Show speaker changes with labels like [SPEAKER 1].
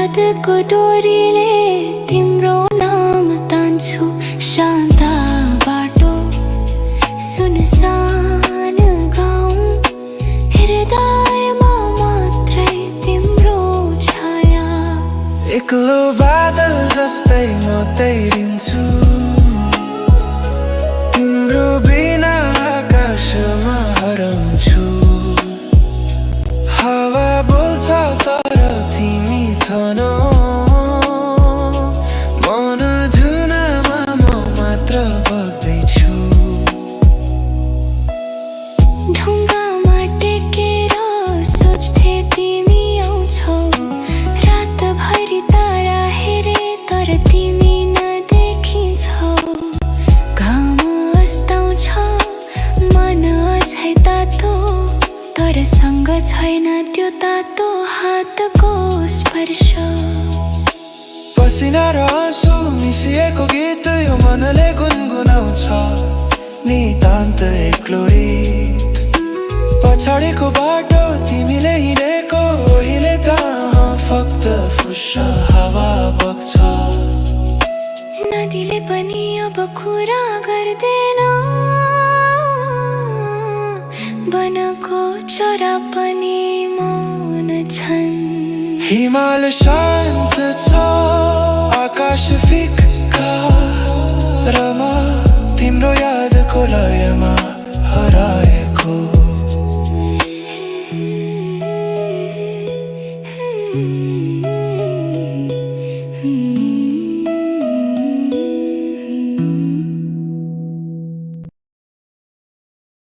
[SPEAKER 1] यादको डोरीले तिम्रो नाम तान्छु शान्त बाटो सुनसान गाउँ हृदयमा मात्रै तिम्रो छाया
[SPEAKER 2] एक्लो बादल जस्तै म तैरिन्छु तिम्रो बिना आकाशमा हराउँछु हावा बोल्छ तर तिमी छैनौ मन धुनमा म मात्र बग्दैछु
[SPEAKER 1] ढुङ्गामा टेकेर सोच्थे तिमी आउँछौ रातभरि तारा हेरे तर तिमी नदेखिन्छौ घाम अस्ताउँछ मन अझै तातो तर सँग छैन त्यो तातो हातको स्पर्श
[SPEAKER 2] पसिना र आँसु मिसिएको गीत यो मनले गुनगुनाउँछ नितान्त एक्लोरी पछाडिको बाटो तिमीले हिँडेको अहिले कहाँ फक्त फुस्स हावा बग्छ
[SPEAKER 1] नदीले पनि अब कुरा गर्दैन वनको चरा पनि मौन छन्
[SPEAKER 2] हिमाल शान्त छ आकाश फिक्का र म तिम्रो यादको लयमा हराएको